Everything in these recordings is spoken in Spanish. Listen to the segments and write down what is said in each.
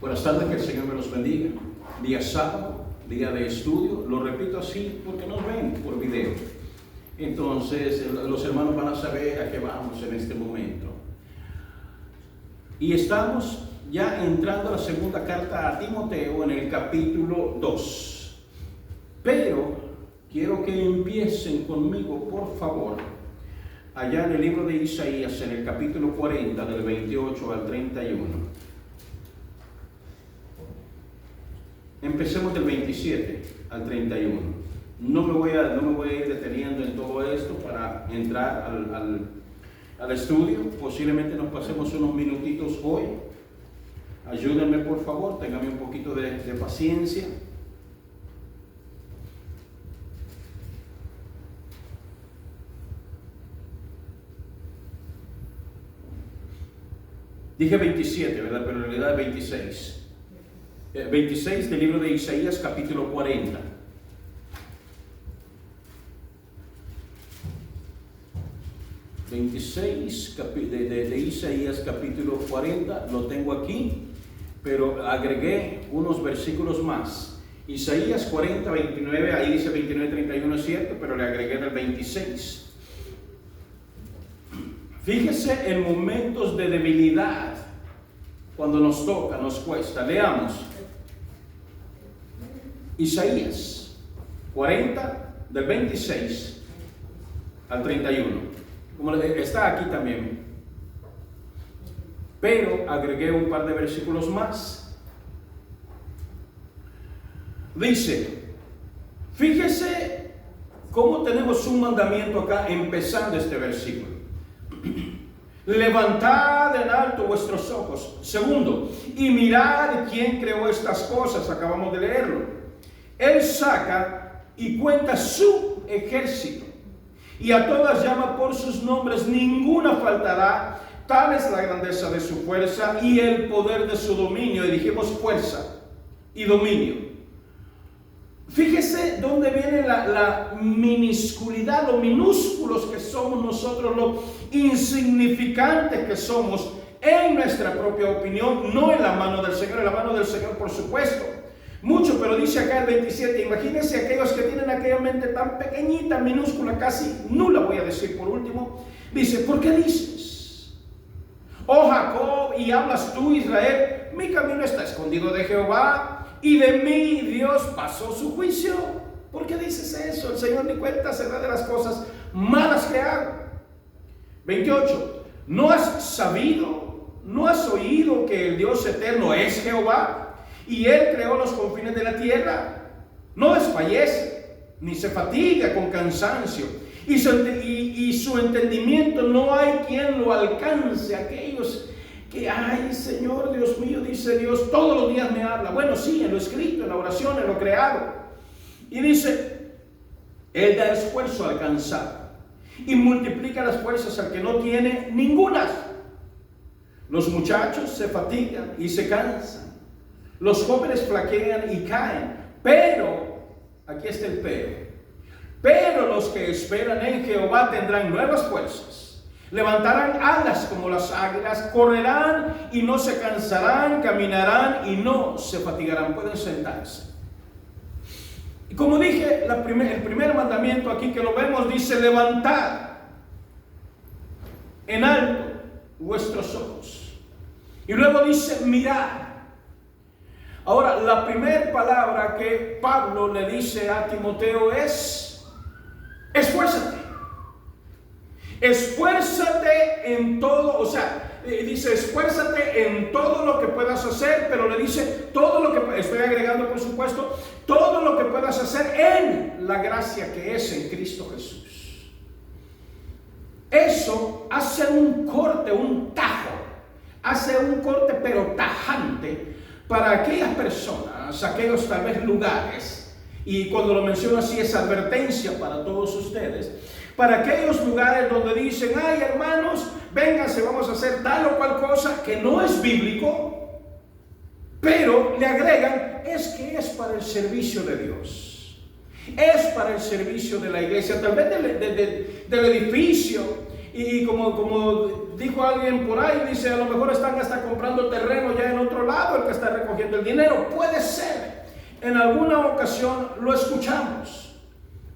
Buenas tardes, que el Señor me los bendiga. Día sábado, día de estudio. Lo repito así porque nos ven por video. Entonces los hermanos van a saber a qué vamos en este momento. Y estamos ya entrando a la segunda carta a Timoteo en el capítulo 2. Pero quiero que empiecen conmigo, por favor, allá en el libro de Isaías, en el capítulo 40, del 28 al 31. Empecemos del 27 al 31. No me voy a ir deteniendo en todo esto para entrar al estudio. Posiblemente nos pasemos unos minutitos hoy. Ayúdenme, por favor, ténganme un poquito de paciencia. Dije 27, ¿verdad? Pero en realidad es 26. 26 del libro de Isaías, capítulo 40. De Isaías, capítulo 40, lo tengo aquí, pero agregué unos versículos más. Isaías 40, 29, ahí dice 29, 31, es cierto, pero le agregué el 26. Fíjese en momentos de debilidad, cuando nos toca, nos cuesta. Leamos. Isaías 40, del 26 al 31. Como está aquí también. Pero agregué un par de versículos más. Dice, fíjese cómo tenemos un mandamiento acá, empezando este versículo. Levantad en alto vuestros ojos. Segundo, y mirad quién creó estas cosas. Acabamos de leerlo. Él saca y cuenta su ejército, y a todas llama por sus nombres, ninguna faltará. Tal es la grandeza de su fuerza y el poder de su dominio. Y dijimos fuerza y dominio. Fíjese dónde viene la minusculidad, lo minúsculos que somos nosotros, lo insignificantes que somos en nuestra propia opinión, no en la mano del Señor. En la mano del Señor, por supuesto, mucho, pero dice acá el 27, imagínense aquellos que tienen aquella mente tan pequeñita, minúscula, casi nula, voy a decir por último. Dice, ¿por qué dices, oh Jacob, y hablas tú, Israel, mi camino está escondido de Jehová, y de mí Dios pasó su juicio? ¿Por qué dices eso? El Señor ni cuenta se da de las cosas malas que hago. 28, ¿no has sabido, no has oído que el Dios eterno es Jehová? Y Él creó los confines de la tierra. No desfallece, ni se fatiga con cansancio. Y su entendimiento no hay quien lo alcance. Aquellos que, ay Señor, Dios mío, dice Dios, todos los días me habla. Bueno, sí, en lo escrito, en la oración, en lo creado. Y dice, Él da esfuerzo al cansado y multiplica las fuerzas al que no tiene ningunas. Los muchachos se fatigan y se cansan. Los jóvenes flaquean y caen, pero, aquí está el pero los que esperan en Jehová tendrán nuevas fuerzas, levantarán alas como las águilas, correrán y no se cansarán, caminarán y no se fatigarán. Pueden sentarse. Y como dije, el primer mandamiento aquí que lo vemos dice, levantad en alto vuestros ojos. Y luego dice, mirad. Ahora, la primera palabra que Pablo le dice a Timoteo es, esfuérzate. Esfuérzate en todo, o sea, dice, esfuérzate en todo lo que puedas hacer, pero le dice, todo lo que, estoy agregando por supuesto, todo lo que puedas hacer en la gracia que es en Cristo Jesús. Eso hace un corte, un tajo, hace un corte pero tajante, para aquellas personas, aquellos tal vez lugares, y cuando lo menciono así es advertencia para todos ustedes, para aquellos lugares donde dicen, ay hermanos, vénganse, vamos a hacer tal o cual cosa que no es bíblico, pero le agregan, es que es para el servicio de Dios, es para el servicio de la iglesia, tal vez del edificio, y como dijo alguien por ahí, dice, a lo mejor están hasta comprando terreno ya en otro lado, el que está recogiendo el dinero. Puede ser, en alguna ocasión lo escuchamos.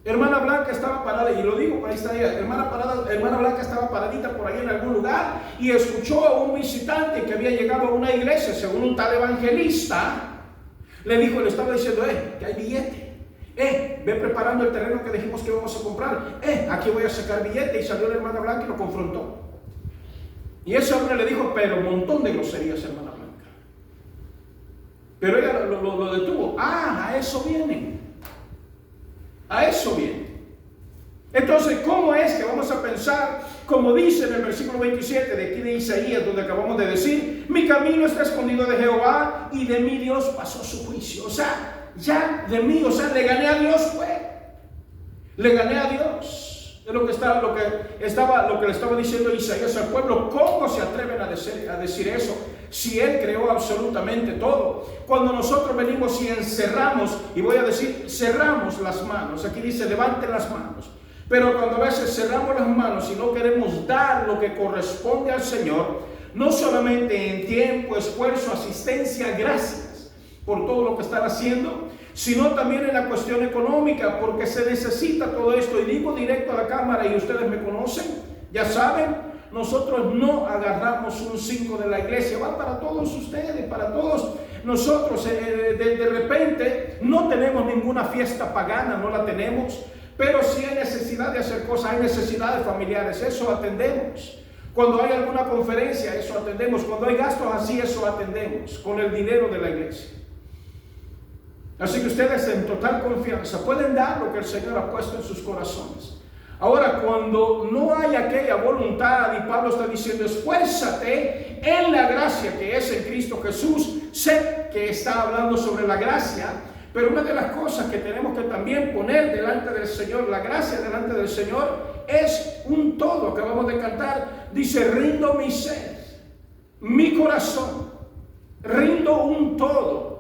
Hermana Blanca estaba parada, y lo digo, ahí está ella, hermana Blanca estaba paradita por ahí en algún lugar y escuchó a un visitante que había llegado a una iglesia, según un tal evangelista, le estaba diciendo, que hay billete, ve preparando el terreno que dijimos que íbamos a comprar, aquí voy a sacar billete. Y salió la hermana Blanca y lo confrontó. Y ese hombre le dijo, pero un montón de groserías, hermana Blanca. Pero ella lo detuvo. A eso vienen. A eso viene. Entonces, ¿cómo es que vamos a pensar, como dice en el versículo 27 de aquí de Isaías, donde acabamos de decir, mi camino está escondido de Jehová y de mi Dios pasó su juicio? O sea, ya de mí, le gané a Dios, le gané a Dios. Es lo que le estaba diciendo Isaías al pueblo. ¿Cómo se atreven a decir eso? Si Él creó absolutamente todo. Cuando nosotros venimos y encerramos, y voy a decir, cerramos las manos. Aquí dice, levanten las manos. Pero cuando a veces cerramos las manos y no queremos dar lo que corresponde al Señor, no solamente en tiempo, esfuerzo, asistencia, gracias por todo lo que están haciendo, sino también en la cuestión económica, porque se necesita todo esto. Y digo directo a la cámara, y ustedes me conocen, ya saben, nosotros no agarramos un 5 de la iglesia, va para todos ustedes, para todos nosotros. De repente no tenemos ninguna fiesta pagana, no la tenemos, pero si hay necesidad de hacer cosas, hay necesidades familiares, eso atendemos. Cuando hay alguna conferencia, eso atendemos. Cuando hay gastos así, eso atendemos con el dinero de la iglesia. Así que ustedes en total confianza pueden dar lo que el Señor ha puesto en sus corazones. Ahora, cuando no hay aquella voluntad, y Pablo está diciendo, esfuérzate en la gracia que es en Cristo Jesús. Sé que está hablando sobre la gracia, pero una de las cosas que tenemos que también poner delante del Señor, la gracia delante del Señor, es un todo. Acabamos de cantar, dice, rindo mi ser, mi corazón, rindo un todo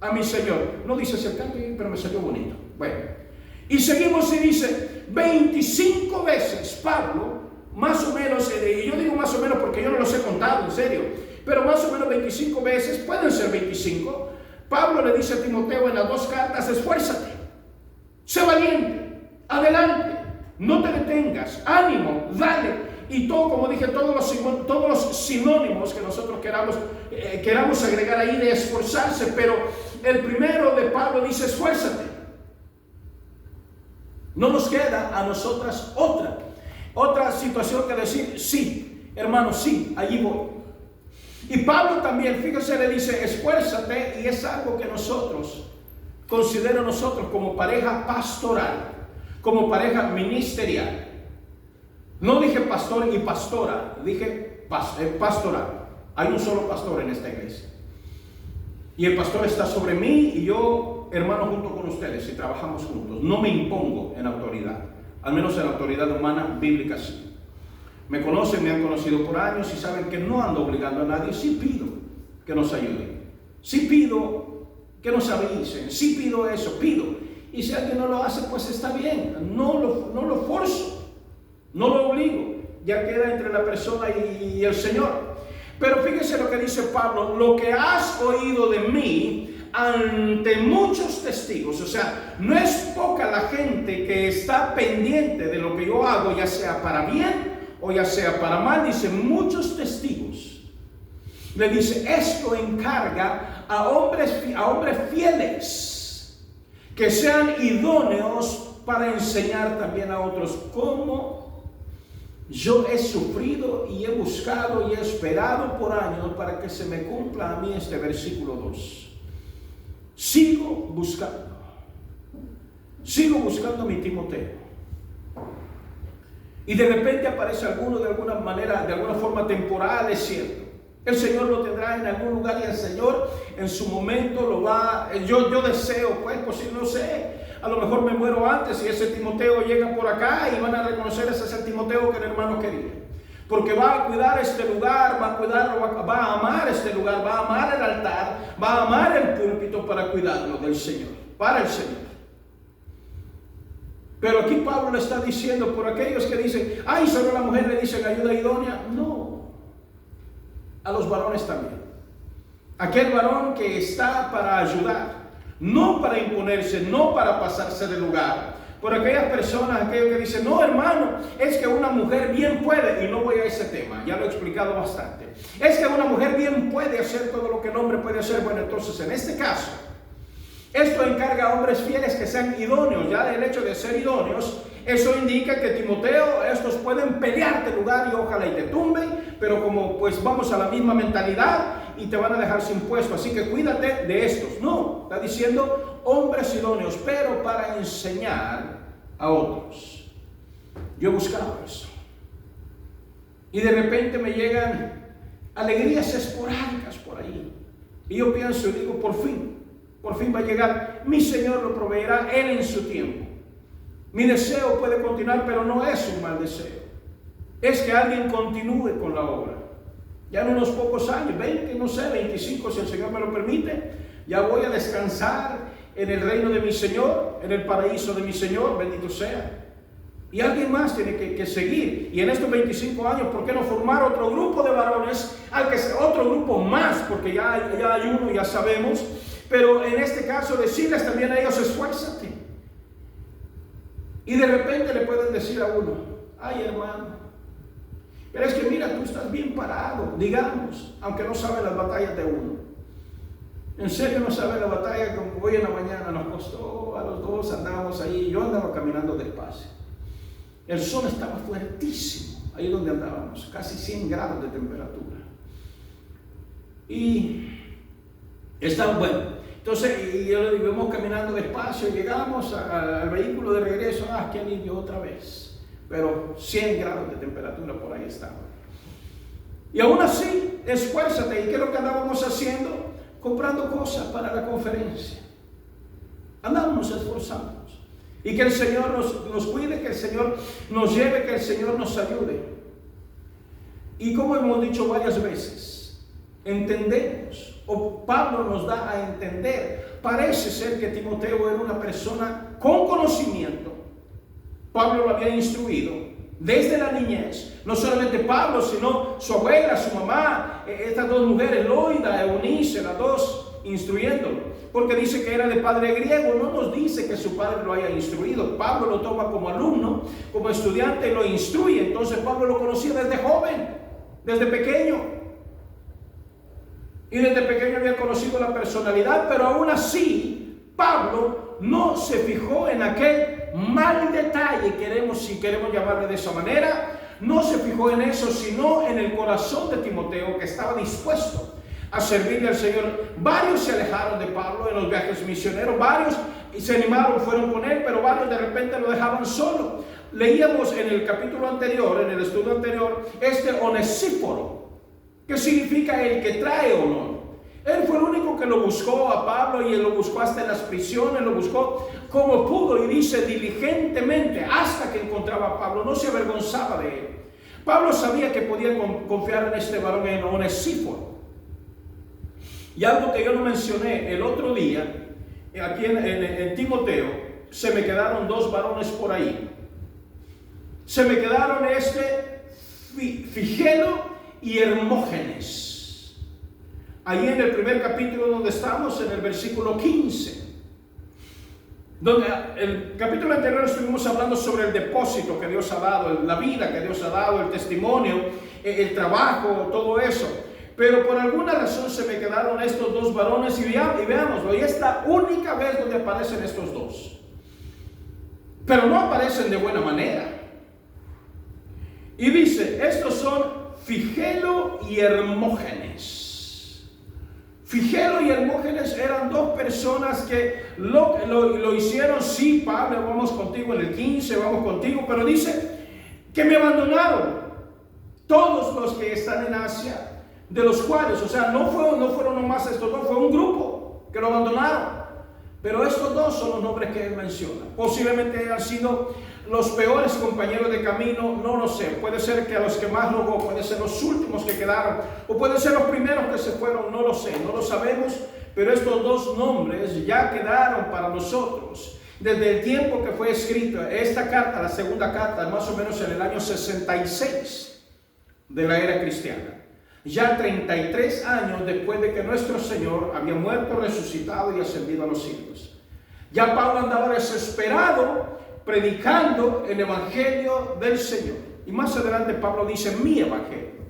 a mi Señor. No dice ese canto, pero me salió bonito. Bueno. Y seguimos y dice 25 veces Pablo, más o menos, y yo digo más o menos porque yo no los he contado, en serio, pero más o menos 25 veces, pueden ser 25, Pablo le dice a Timoteo en las 2 cartas, esfuérzate, sé valiente, adelante, no te detengas, ánimo, dale. Y todo, como dije, todos los sinónimos que nosotros queramos agregar ahí de esforzarse, pero el primero de Pablo dice esfuérzate. No nos queda a nosotras otra situación que decir, sí, hermano, sí, allí voy. Y Pablo también, fíjese, le dice, esfuérzate, y es algo que considero nosotros como pareja pastoral, como pareja ministerial. No dije pastor y pastora, dije pastoral. Hay un solo pastor en esta iglesia. Y el pastor está sobre mí y yo, hermano, junto con ustedes, y trabajamos juntos. No me impongo en autoridad, al menos en autoridad humana, bíblica sí. Me conocen, me han conocido por años y saben que no ando obligando a nadie. Sí pido que nos ayuden, sí pido que nos avisen, sí pido eso, pido. Y si alguien no lo hace, pues está bien, no lo forzo, no lo obligo, ya queda entre la persona y el Señor. Pero fíjese lo que dice Pablo, lo que has oído de mí ante muchos testigos. O sea, no es poca la gente que está pendiente de lo que yo hago, ya sea para bien o ya sea para mal. Dice, muchos testigos. Le dice, esto encarga a hombres fieles, que sean idóneos para enseñar también a otros. Cómo yo he sufrido y he buscado y he esperado por años para que se me cumpla a mí este versículo 2. Sigo buscando a mi Timoteo. Y de repente aparece alguno de alguna manera, de alguna forma temporal, es cierto. El Señor lo tendrá en algún lugar y el Señor en su momento lo va. Yo deseo, pues si no sé. A lo mejor me muero antes y ese Timoteo llega por acá y van a reconocer ese es el Timoteo que el hermano quería. Porque va a cuidar este lugar, va a cuidarlo, va a amar este lugar, va a amar el altar, va a amar el púlpito para cuidarlo del Señor, para el Señor. Pero aquí Pablo le está diciendo por aquellos que dicen, ay, solo a la mujer le dicen ayuda idónea. No, a los varones también. Aquel varón que está para ayudar, no para imponerse, no para pasarse de lugar. Por aquellas personas, aquellos que dicen, no hermano, es que una mujer bien puede, y no voy a ese tema, ya lo he explicado bastante. Es que una mujer bien puede hacer todo lo que el hombre puede hacer. Bueno, entonces en este caso, esto encarga a hombres fieles que sean idóneos. Ya el hecho de ser idóneos, eso indica que Timoteo, estos pueden pelearte lugar y ojalá y te tumben, pero como pues vamos a la misma mentalidad y te van a dejar sin puesto, así que cuídate de estos. No, está diciendo hombres idóneos, pero para enseñar a otros. Yo he buscado eso y de repente me llegan alegrías esporádicas por ahí y yo pienso y digo, por fin va a llegar, mi Señor lo proveerá Él en su tiempo. Mi deseo puede continuar, pero no es un mal deseo, es que alguien continúe con la obra. Ya en unos pocos años, 20, no sé, 25 si el Señor me lo permite, ya voy a descansar en el reino de mi Señor, en el paraíso de mi Señor, bendito sea. Y alguien más tiene que seguir. Y en estos 25 años, ¿por qué no formar otro grupo de varones? Otro grupo más, porque ya hay uno, ya sabemos. Pero en este caso decirles también a ellos, esfuérzate. Y de repente le pueden decir a uno, ay hermano, pero es que mira, tú estás bien parado, digamos, aunque no sabe las batallas de uno. En serio no sabe la batalla, como hoy en la mañana nos costó, a los dos andábamos ahí, yo andaba caminando despacio. El sol estaba fuertísimo, ahí donde andábamos, casi 100 grados de temperatura. Y estaba bueno. Entonces, y yo le digo, vamos caminando despacio, llegamos al vehículo de regreso, qué alivio otra vez. Pero 100 grados de temperatura por ahí estaba. Y aún así, esfuérzate. ¿Y qué es lo que andábamos haciendo? Comprando cosas para la conferencia. Andábamos esforzándonos. Y que el Señor nos cuide, que el Señor nos lleve, que el Señor nos ayude. Y como hemos dicho varias veces, entendemos, o Pablo nos da a entender, parece ser que Timoteo era una persona con conocimiento. Pablo lo había instruido desde la niñez. No solamente Pablo, sino su abuela, su mamá, estas dos mujeres, Loida, Eunice, las dos instruyéndolo. Porque dice que era de padre griego, no nos dice que su padre lo haya instruido. Pablo lo toma como alumno, como estudiante y lo instruye. Entonces Pablo lo conocía desde joven, desde pequeño. Y desde pequeño había conocido la personalidad, pero aún así Pablo no se fijó en aquel mal detalle, si queremos llamarle de esa manera. No se fijó en eso, sino en el corazón de Timoteo, que estaba dispuesto a servirle al Señor. Varios se alejaron de Pablo en los viajes misioneros, varios se animaron, fueron con él, pero varios de repente lo dejaban solo. Leíamos en el capítulo anterior, en el estudio anterior, Onesíforo, que significa el que trae honor. Él fue el único que lo buscó a Pablo, y él lo buscó hasta en las prisiones, lo buscó como pudo, y dice diligentemente hasta que encontraba a Pablo. No se avergonzaba de él. Pablo sabía que podía confiar en este varón, en Onesíforo. Y algo que yo no mencioné el otro día, aquí en Timoteo, se me quedaron dos varones por ahí. Se me quedaron Figelo y Hermógenes. Ahí en el primer capítulo donde estamos, en el versículo 15. Donde el capítulo anterior estuvimos hablando sobre el depósito que Dios ha dado, la vida que Dios ha dado, el testimonio, el trabajo, todo eso. Pero por alguna razón se me quedaron estos dos varones y veámoslo. Y es la única vez donde aparecen estos dos. Pero no aparecen de buena manera. Y dice, estos son Figelo y Hermógenes. Figelo y Hermógenes eran dos personas que lo hicieron. Sí, Pablo, vamos contigo en el 15, vamos contigo, pero dice que me abandonaron todos los que están en Asia, de los cuales, o sea, no fueron nomás estos dos, fue un grupo que lo abandonaron. Pero estos dos son los nombres que él menciona. Posiblemente han sido los peores compañeros de camino, no lo sé. Puede ser que a los que más rogó, puede ser los últimos que quedaron, o pueden ser los primeros que se fueron, no lo sé, no lo sabemos. Pero estos dos nombres ya quedaron para nosotros. desde el tiempo que fue escrita esta carta, la segunda carta, más o menos en el año 66 de la era cristiana. Ya 33 años después de que nuestro Señor había muerto, resucitado y ascendido a los cielos. Ya Pablo andaba desesperado predicando el evangelio del Señor. Y más adelante Pablo dice, mi evangelio.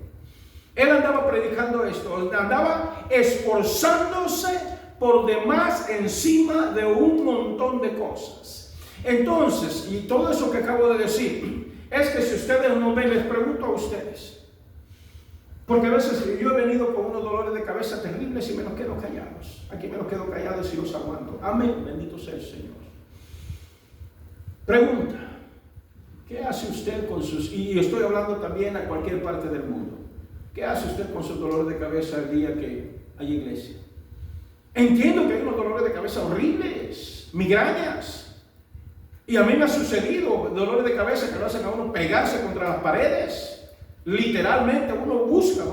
Él andaba predicando esto, andaba esforzándose por demás encima de un montón de cosas. Entonces, y todo eso que acabo de decir, es que si ustedes no ven, les pregunto a ustedes. Porque a veces yo he venido con unos dolores de cabeza terribles y me los quedo callados. Aquí me los quedo callados y los aguanto. Amén, bendito sea el Señor. Pregunta, ¿qué hace usted con sus... Y estoy hablando también a cualquier parte del mundo. ¿Qué hace usted con sus dolores de cabeza el día que hay iglesia? Entiendo que hay unos dolores de cabeza horribles, migrañas. Y a mí me ha sucedido dolores de cabeza que lo hacen a uno pegarse contra las paredes. Literalmente uno busca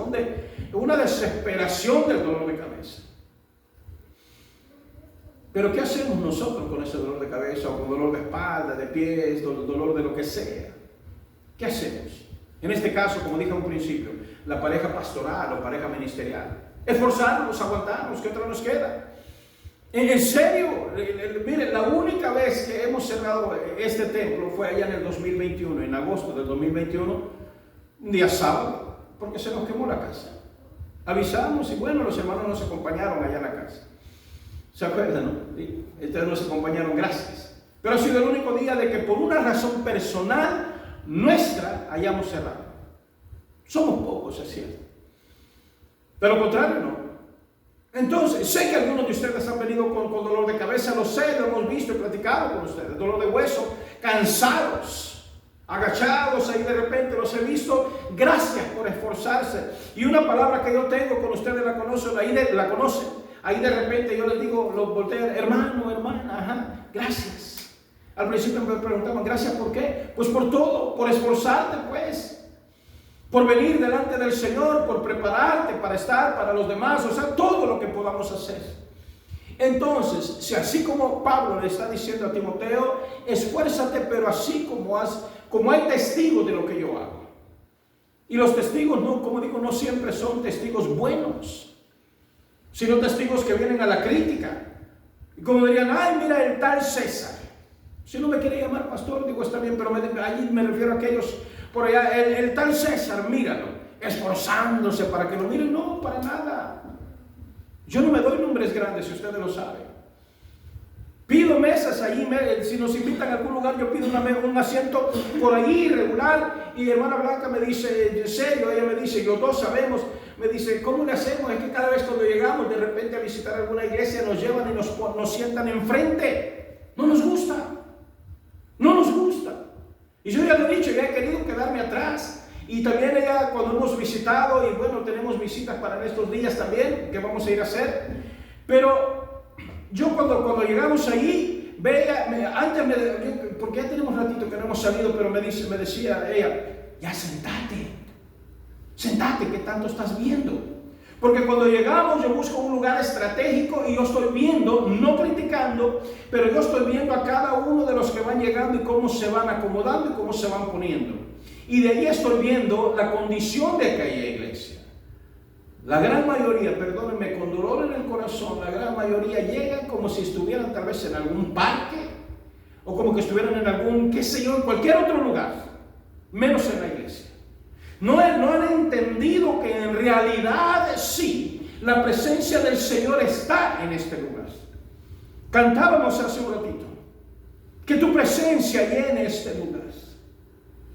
una desesperación del dolor de cabeza. Pero ¿qué hacemos nosotros con ese dolor de cabeza o con dolor de espalda, de pies, dolor de lo que sea? ¿Qué hacemos? En este caso, como dije al principio, la pareja pastoral o pareja ministerial. Esforzarnos, aguantarnos, ¿qué otra nos queda? En serio, miren, la única vez que hemos cerrado este templo fue allá en el 2021, en agosto del 2021, un día sábado, porque se nos quemó la casa. Avisamos y bueno, los hermanos nos acompañaron allá en la casa. ¿Se acuerdan, no? Sí. Ustedes nos acompañaron, gracias. Pero ha sido el único día de que por una razón personal nuestra hayamos cerrado. Somos pocos, es cierto. De lo contrario, no. Entonces, sé que algunos de ustedes han venido con dolor de cabeza, lo sé, lo hemos visto y platicado con ustedes. Dolor de hueso, cansados, agachados, ahí de repente los he visto. Gracias por esforzarse. Y una palabra que yo tengo con ustedes la conocen, la conocen. Ahí de repente yo les digo, los voltean, hermano, hermana, ajá, gracias. Al principio me preguntaban, gracias ¿por qué? Pues por todo, por esforzarte pues. Por venir delante del Señor, por prepararte para estar para los demás, o sea, todo lo que podamos hacer. Entonces, si así como Pablo le está diciendo a Timoteo, esfuérzate, pero así como hay testigos de lo que yo hago. Y los testigos, no, como digo, no siempre son testigos buenos, sino testigos que vienen a la crítica. Y como dirían, ay, mira el tal César. Si no me quiere llamar pastor, digo, está bien, pero allí me refiero a aquellos por allá, el tal César, míralo, esforzándose para que lo miren. No, para nada. Yo no me doy nombres grandes, si ustedes lo saben. Pido mesas allí, si nos invitan a algún lugar, yo pido un asiento por ahí regular. Y hermana Blanca me dice, en serio, ella me dice, los dos sabemos, me dice, ¿cómo le hacemos? Es que cada vez cuando llegamos de repente a visitar alguna iglesia, nos llevan y nos sientan enfrente. No nos gusta. No nos gusta. Y yo ya lo he dicho, ya he querido quedarme atrás. Y también ella, cuando hemos visitado, y bueno, tenemos visitas para estos días también, que vamos a ir a hacer. Pero yo cuando llegamos allí, porque ya tenemos ratito que no hemos salido, pero me decía ella, ya sentate, ¿qué tanto estás viendo? Porque cuando llegamos yo busco un lugar estratégico y yo estoy viendo, no criticando, pero yo estoy viendo a cada uno de los que van llegando y cómo se van acomodando y cómo se van poniendo. Y de ahí estoy viendo la condición de aquella iglesia. La gran mayoría, perdónenme, con dolor en el corazón, la gran mayoría llegan como si estuvieran tal vez en algún parque o como que estuvieran en algún, qué sé yo, en cualquier otro lugar, menos en la iglesia. No han entendido que en realidad sí, la presencia del Señor está en este lugar. Cantábamos hace un ratito, que tu presencia llene este lugar,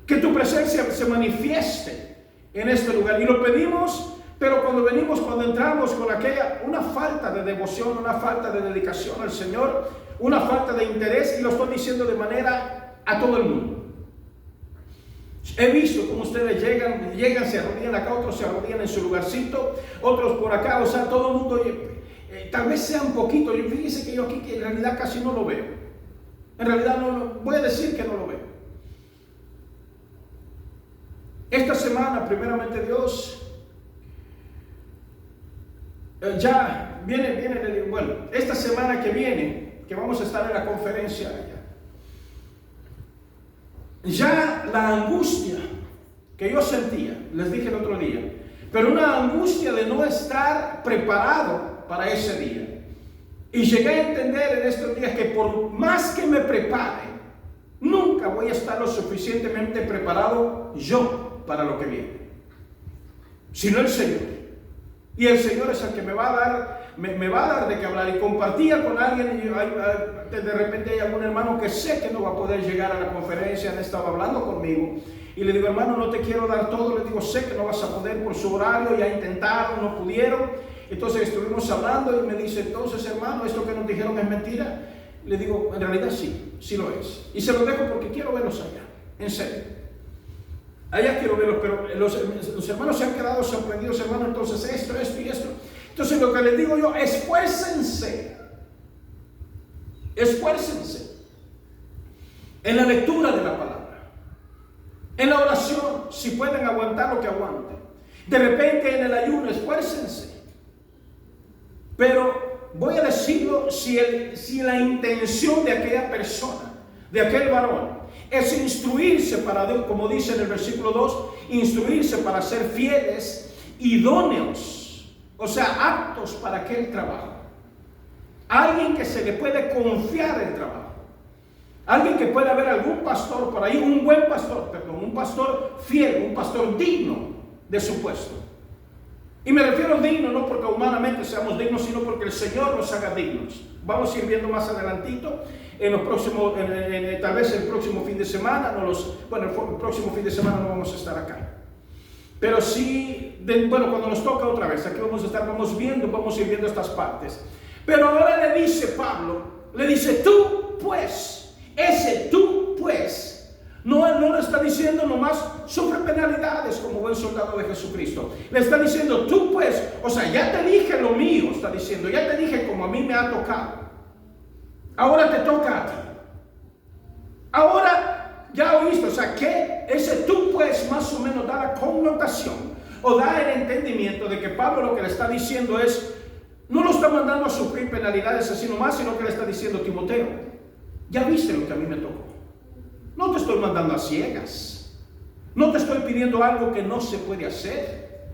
que tu presencia se manifieste en este lugar. Y lo pedimos, pero cuando entramos con una falta de devoción, una falta de dedicación al Señor, una falta de interés, y lo estoy diciendo de manera a todo el mundo. He visto cómo ustedes llegan, se arrodillan acá, otros se arrodillan en su lugarcito, otros por acá, o sea, todo el mundo, tal vez sea un poquito, fíjense que yo aquí que en realidad casi no lo veo. En realidad no, voy a decir que no lo veo. Esta semana, primeramente Dios, ya viene, bueno, esta semana que viene, que vamos a estar en la conferencia allá. ya la angustia que yo sentía, les dije el otro día, pero una angustia de no estar preparado para ese día. Y llegué a entender en estos días que por más que me prepare, nunca voy a estar lo suficientemente preparado yo para lo que viene, sino el Señor. Y el Señor es el que me va a dar de qué hablar. Y compartía con alguien, y de repente hay algún hermano que sé que no va a poder llegar a la conferencia, han estado hablando conmigo, y le digo, hermano, no te quiero dar todo, le digo, sé que no vas a poder por su horario, ya intentaron, no pudieron. Entonces estuvimos hablando y me dice, entonces, hermano, ¿esto que nos dijeron es mentira? Le digo, en realidad sí lo es. Y se lo dejo porque quiero verlos allá, en serio. Allá quiero verlos, pero los hermanos se han quedado sorprendidos, hermano, entonces esto y esto. Entonces lo que les digo yo, esfuércense en la lectura de la palabra, en la oración, si pueden aguantar lo que aguanten. De repente en el ayuno, esfuércense. Pero voy a decirlo, si la intención de aquella persona, de aquel varón, es instruirse para Dios, como dice en el versículo 2, instruirse para ser fieles, idóneos, o sea, aptos para aquel trabajo. Alguien que se le puede confiar el trabajo. Alguien que puede haber algún pastor por ahí, un buen pastor, perdón, un pastor fiel, un pastor digno de su puesto. Y me refiero a digno no porque humanamente seamos dignos, sino porque el Señor nos haga dignos. Vamos a ir viendo más adelantito, en los próximos, tal vez el próximo fin de semana, el próximo fin de semana no vamos a estar acá. Pero sí, cuando nos toca otra vez, aquí vamos a estar, vamos a ir viendo estas partes. Pero ahora le dice Pablo, le dice, tú pues, ese tú pues, no le está diciendo nomás sufre penalidades como buen soldado de Jesucristo. Le está diciendo tú pues, o sea, ya te dije lo mío, está diciendo, ya te dije como a mí me ha tocado. Ahora te toca a ti. Ahora ya oíste, o sea, que ese tú pues más o menos da la connotación o da el entendimiento de que Pablo lo que le está diciendo es, no lo está mandando a sufrir penalidades así nomás, sino que le está diciendo, Timoteo, ya viste lo que a mí me tocó. No te estoy mandando a ciegas. No te estoy pidiendo algo que no se puede hacer.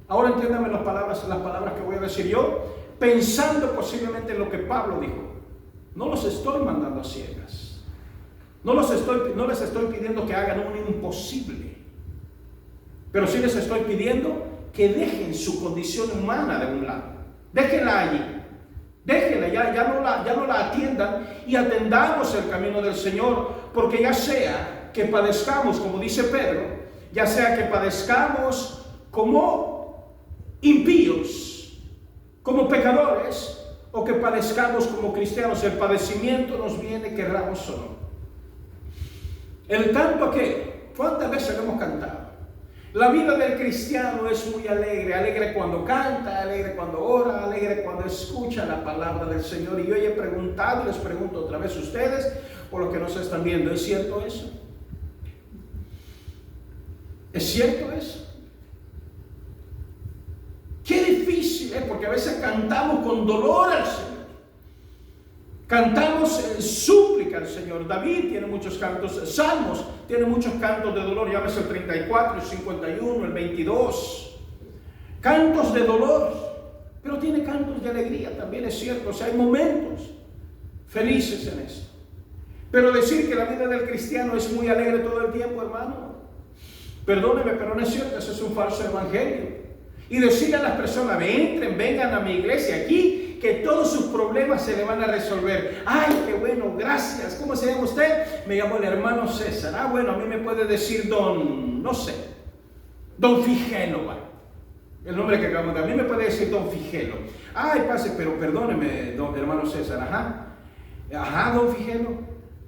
Ahora entiéndame las palabras que voy a decir yo, pensando posiblemente en lo que Pablo dijo. No los estoy mandando a ciegas. No les estoy pidiendo que hagan un imposible. Pero sí les estoy pidiendo que dejen su condición humana de un lado. Déjenla allí. Déjenla, ya no la atiendan y atendamos el camino del Señor, porque ya sea que padezcamos, como dice Pedro, ya sea que padezcamos como impíos, como pecadores, o que padezcamos como cristianos, el padecimiento nos viene, querramos o no. El canto aquel, ¿cuántas veces lo hemos cantado? La vida del cristiano es muy alegre, alegre cuando canta, alegre cuando ora, alegre cuando escucha la palabra del Señor. Y yo he preguntado y les pregunto otra vez a ustedes, por lo que nos están viendo, ¿es cierto eso? ¿Es cierto eso? Qué difícil, porque a veces cantamos con dolor al Señor. Cantamos súplica al Señor. David tiene muchos cantos, Salmos tiene muchos cantos de dolor, llámese el 34, el 51, el 22. Cantos de dolor, pero tiene cantos de alegría, también es cierto. O sea, hay momentos felices en esto. Pero decir que la vida del cristiano es muy alegre todo el tiempo, hermano, perdóneme, pero no es cierto, eso es un falso evangelio. Y decirle a las personas, vengan a mi iglesia aquí, que todos sus problemas se le van a resolver. Ay, qué bueno, gracias. ¿Cómo se llama usted? Me llamo el hermano César. Ah, bueno, a mí me puede decir don Figelo. El nombre que acabamos de dar. A mí me puede decir don Figelo. Ay, pase, pero perdóneme, hermano César. Ajá, don Figelo.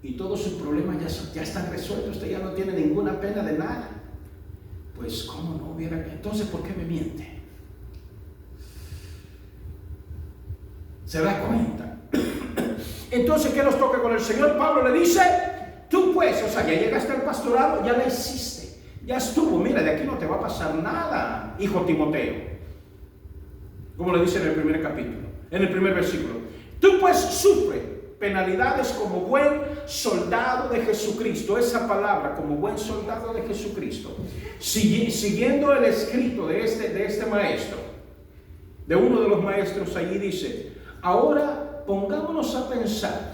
Y todos sus problemas ya están resueltos. Usted ya no tiene ninguna pena de nada. Pues, ¿cómo no hubiera? Entonces, ¿por qué me miente? ¿Se da cuenta? Entonces, ¿qué nos toca con el Señor? Pablo le dice, tú pues, o sea, ya llegaste al pastorado, ya la hiciste, ya estuvo, mira, de aquí no te va a pasar nada, hijo Timoteo. Como le dice en el primer capítulo, en el primer versículo. Tú pues sufre penalidades como buen soldado de Jesucristo. Esa palabra, como buen soldado de Jesucristo, siguiendo el escrito de este maestro, de uno de los maestros allí, dice: ahora pongámonos a pensar.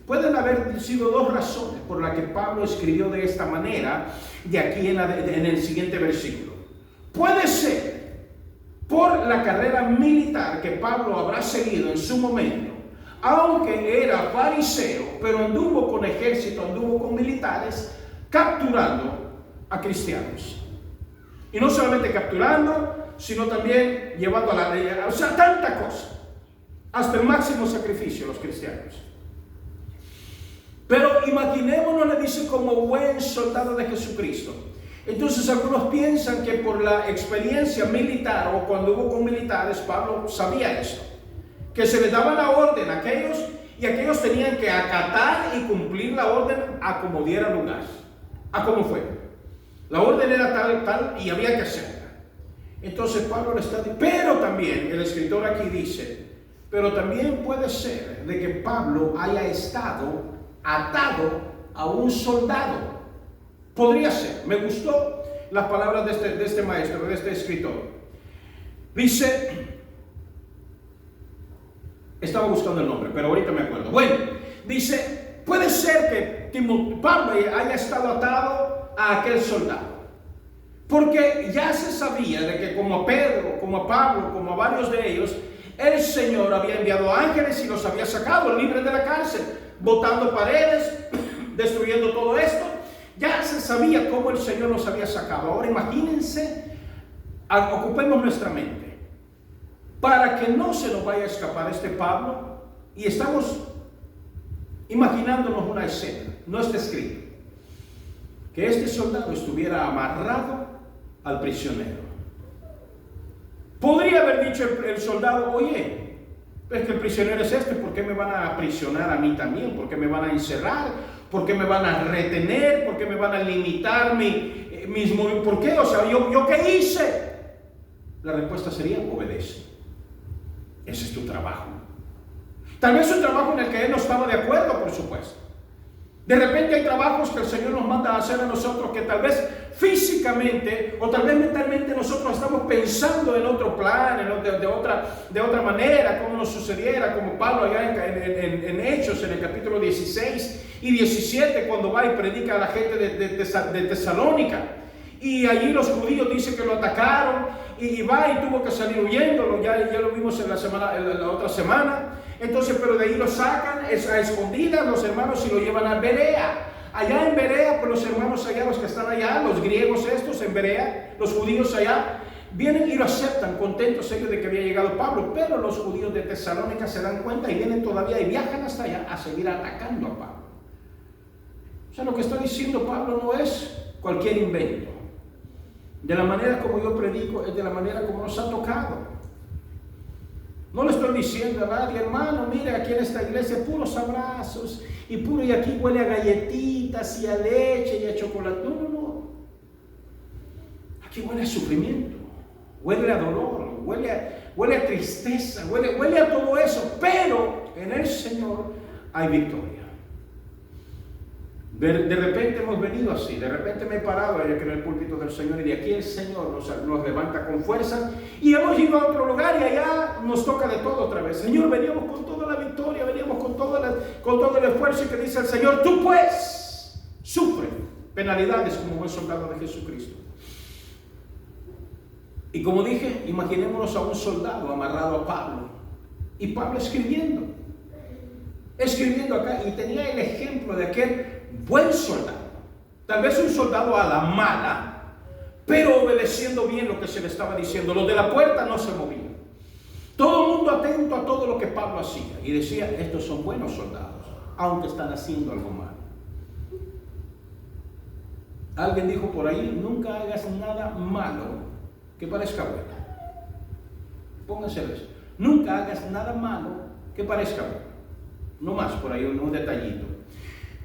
Pueden haber sido dos razones por las que Pablo escribió de esta manera de aquí en el siguiente versículo. Puede ser por la carrera militar que Pablo habrá seguido en su momento, aunque era fariseo, pero anduvo con ejército, anduvo con militares, capturando a cristianos. Y no solamente capturando, sino también llevando a la ley, o sea, tanta cosa, hasta el máximo sacrificio los cristianos. Pero imaginémonos, le dice, como buen soldado de Jesucristo. Entonces algunos piensan que por la experiencia militar o cuando hubo con militares, Pablo sabía esto, que se les daba la orden a aquellos y aquellos tenían que acatar y cumplir la orden a como diera lugar, a como fue. La orden era tal y había que hacerla. Entonces Pablo le está diciendo, pero también el escritor aquí dice, pero también puede ser de que Pablo haya estado atado a un soldado. Podría ser. Me gustó las palabras de este maestro, de este escritor. Dice, estaba buscando el nombre, pero ahorita me acuerdo. Bueno, dice, puede ser que Pablo haya estado atado a aquel soldado, porque ya se sabía de que como a Pedro, como a Pablo, como a varios de ellos, el Señor había enviado ángeles y los había sacado libres de la cárcel, botando paredes, destruyendo todo esto. Ya se sabía cómo el Señor los había sacado. Ahora imagínense, ocupemos nuestra mente para que no se nos vaya a escapar este Pablo, y estamos imaginándonos una escena, no está escrito, que este soldado estuviera amarrado al prisionero. Podría haber dicho el soldado, oye, es que el prisionero es este, ¿por qué me van a aprisionar a mí también? ¿Por qué me van a encerrar? ¿Por qué me van a retener? ¿Por qué me van a limitar mis movimientos? ¿Por qué? O sea, ¿yo qué hice? La respuesta sería, obedece. Ese es tu trabajo. Tal vez un trabajo en el que él no estaba de acuerdo, por supuesto. De repente hay trabajos que el Señor nos manda a hacer a nosotros que tal vez físicamente o tal vez mentalmente nosotros estamos pensando en otro plan, de otra manera, como nos sucediera, como Pablo allá en Hechos, en el capítulo 16 y 17, cuando va y predica a la gente de Tesalónica. Y allí los judíos dicen que lo atacaron y va y tuvo que salir huyendo, ya lo vimos en la otra semana. Entonces, pero de ahí lo sacan a escondidas los hermanos y lo llevan a Berea. Allá en Berea, pues los hermanos allá, los que están allá, los griegos estos en Berea, los judíos allá, vienen y lo aceptan, contentos ellos de que había llegado Pablo. Pero los judíos de Tesalónica se dan cuenta y vienen todavía y viajan hasta allá a seguir atacando a Pablo. O sea, lo que está diciendo Pablo no es cualquier invento. De la manera como yo predico, es de la manera como nos ha tocado. No le estoy diciendo a nadie, hermano, mire, aquí en esta iglesia puros abrazos y aquí huele a galletitas y a leche y a chocolate. No. Aquí huele a sufrimiento, huele a dolor, huele a tristeza, huele a todo eso. Pero en el Señor hay victoria. De repente hemos venido así, de repente me he parado allá en el púlpito del Señor y de aquí el Señor nos levanta con fuerza y hemos ido a otro lugar y allá nos toca de todo otra vez. Señor, veníamos con toda la victoria, veníamos con todo el esfuerzo, y que dice el Señor, tú pues sufre penalidades como buen soldado de Jesucristo. Y como dije, imaginémonos a un soldado amarrado a Pablo y Pablo escribiendo acá, y tenía el ejemplo de aquel buen soldado, tal vez un soldado a la mala, pero obedeciendo bien lo que se le estaba diciendo. Los de la puerta no se movían, todo el mundo atento a todo lo que Pablo hacía, y decía, estos son buenos soldados, aunque están haciendo algo malo. Alguien dijo por ahí, nunca hagas nada malo que parezca bueno. Pónganse eso, nunca hagas nada malo que parezca bueno. No más, por ahí un detallito.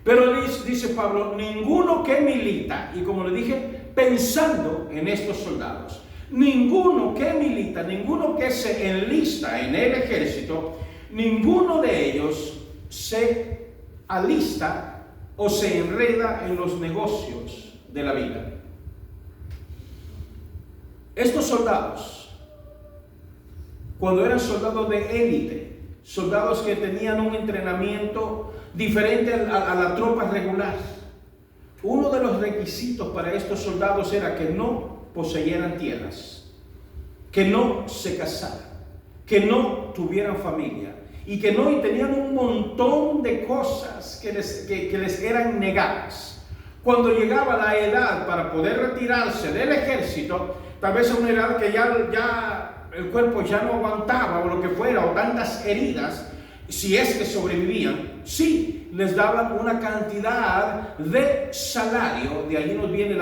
Pero dice Pablo, ninguno que milita, y como le dije, pensando en estos soldados, ninguno que milita, ninguno que se enlista en el ejército, ninguno de ellos se alista o se enreda en los negocios de la vida. Estos soldados, cuando eran soldados de élite, soldados que tenían un entrenamiento diferente a la tropa regular, uno de los requisitos para estos soldados era que no poseyeran tierras, que no se casaran, que no tuvieran familia y que no, y tenían un montón de cosas que les eran negadas. Cuando llegaba la edad para poder retirarse del ejército, tal vez a una edad que ya el cuerpo ya no aguantaba o lo que fuera, o tantas heridas, si es que sobrevivían, sí, les daban una cantidad de salario, de ahí nos viene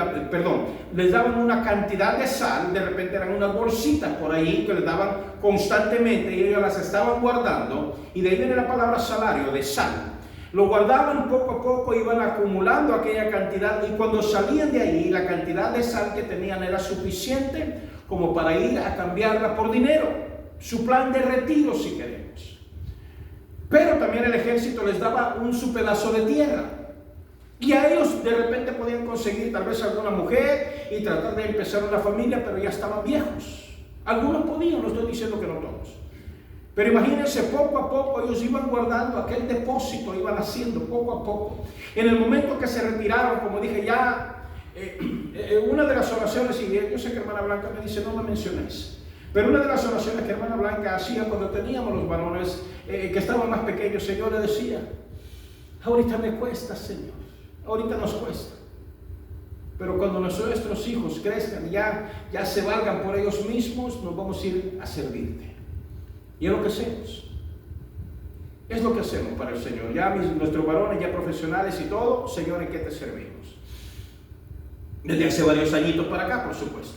les daban una cantidad de sal, de repente eran unas bolsitas por ahí que les daban constantemente y ellos las estaban guardando, y de ahí viene la palabra salario, de sal. Lo guardaban poco a poco, iban acumulando aquella cantidad, y cuando salían de ahí, la cantidad de sal que tenían era suficiente como para ir a cambiarla por dinero, su plan de retiro si queremos. Pero también el ejército les daba su pedazo de tierra, y a ellos de repente podían conseguir tal vez alguna mujer y tratar de empezar una familia, pero ya estaban viejos. Algunos podían, no estoy diciendo que no todos. Pero imagínense, poco a poco ellos iban guardando aquel depósito, iban haciendo poco a poco. En el momento que se retiraron, como dije ya, una de las oraciones, y yo sé que hermana Blanca me dice, no me menciones, pero una de las oraciones que hermana Blanca hacía cuando teníamos los varones que estaban más pequeños, Señor le decía, ahorita me cuesta, Señor, ahorita nos cuesta. Pero cuando nuestros hijos crezcan, ya se valgan por ellos mismos, nos vamos a ir a servirte. Y es lo que hacemos. Es lo que hacemos para el Señor. Ya nuestros varones, ya profesionales y todo, Señor, ¿en qué te servimos? Desde hace varios añitos para acá, por supuesto.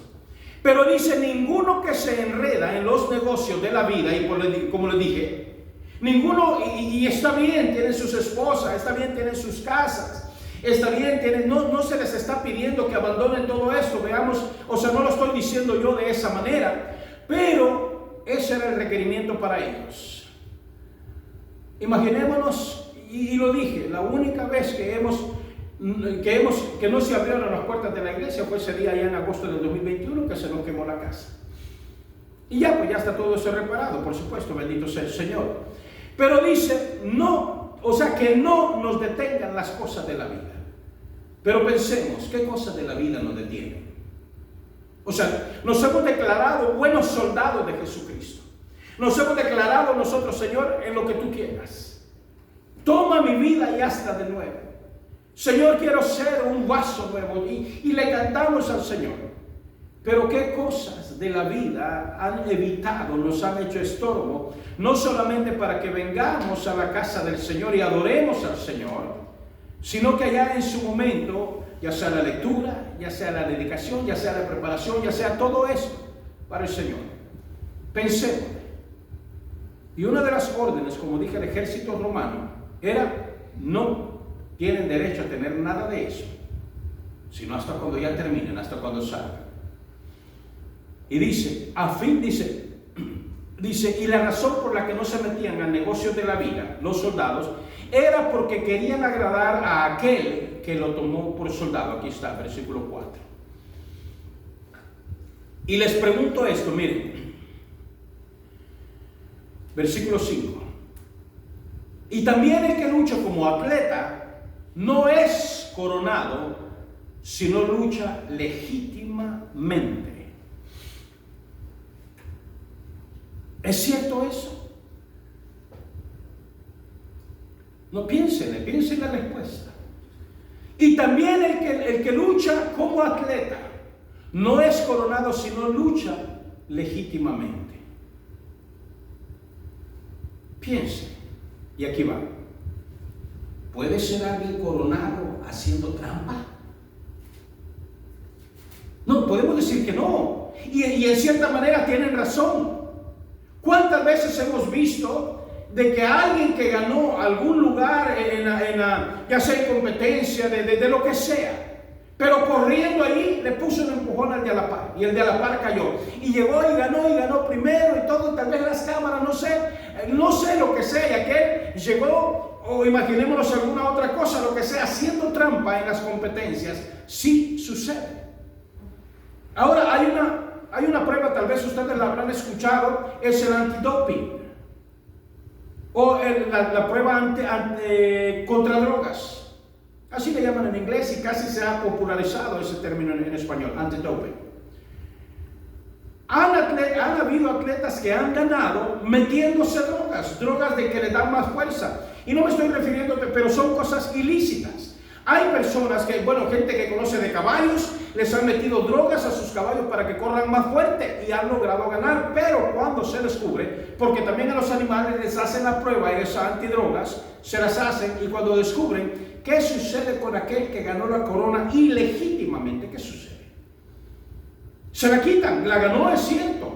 Pero dice, ninguno que se enreda en los negocios de la vida, y como les dije, ninguno, y está bien, tienen sus esposas, está bien, tienen sus casas, está bien, no se les está pidiendo que abandonen todo esto, veamos, o sea, no lo estoy diciendo yo de esa manera, pero ese era el requerimiento para ellos. Imaginémonos, y lo dije, la única vez que no se abrieron las puertas de la iglesia fue ese día allá en agosto del 2021 que se nos quemó la casa. Y ya está todo eso reparado, por supuesto, bendito sea el Señor. Pero dice, no, o sea, que no nos detengan las cosas de la vida. Pero pensemos, ¿qué cosas de la vida nos detienen? O sea, nos hemos declarado buenos soldados de Jesucristo. Nos hemos declarado nosotros, Señor, en lo que tú quieras. Toma mi vida y hazla de nuevo. Señor, quiero ser un vaso nuevo, y le cantamos al Señor. Pero qué cosas de la vida han evitado, nos han hecho estorbo, no solamente para que vengamos a la casa del Señor y adoremos al Señor, sino que allá en su momento, ya sea la lectura, ya sea la dedicación, ya sea la preparación, ya sea todo eso para el Señor. Pensemos. Y una de las órdenes, como dije, el ejército romano era: no tienen derecho a tener nada de eso, sino hasta cuando ya terminen, hasta cuando salgan. Y dice, y la razón por la que no se metían al negocio de la vida, los soldados, era porque querían agradar a aquel que lo tomó por soldado. Aquí está, versículo 4. Y les pregunto esto, miren, versículo 5. Y también el que lucha como atleta no es coronado, sino lucha legítimamente. ¿Es cierto eso? No, piensen la respuesta. Y también el que lucha como atleta no es coronado, sino lucha legítimamente. Piensen, y aquí va. ¿Puede ser alguien coronado haciendo trampa? No, podemos decir que no. Y en cierta manera tienen razón. ¿Cuántas veces hemos visto de que alguien que ganó algún lugar ya sea en competencia, de lo que sea, pero corriendo ahí le puso un empujón al de a la par, y el de a la par cayó, y llegó y ganó primero y todo, y tal vez las cámaras, no sé lo que sea, y aquel llegó o imaginémonos alguna otra cosa, lo que sea, haciendo trampa en las competencias, sí sucede. Ahora hay una prueba, tal vez ustedes la habrán escuchado, es el antidoping o la prueba contra drogas. Así le llaman en inglés y casi se ha popularizado ese término en español, antidoping. Han habido atletas que han ganado metiéndose drogas de que le dan más fuerza. Y no me estoy refiriendo, pero son cosas ilícitas. Hay personas gente que conoce de caballos, les han metido drogas a sus caballos para que corran más fuerte y han logrado ganar. Pero cuando se descubre, porque también a los animales les hacen la prueba de esas antidrogas, se las hacen, y cuando descubren qué sucede con aquel que ganó la corona ilegítimamente, ¿qué sucede? Se la quitan, la ganó, es cierto.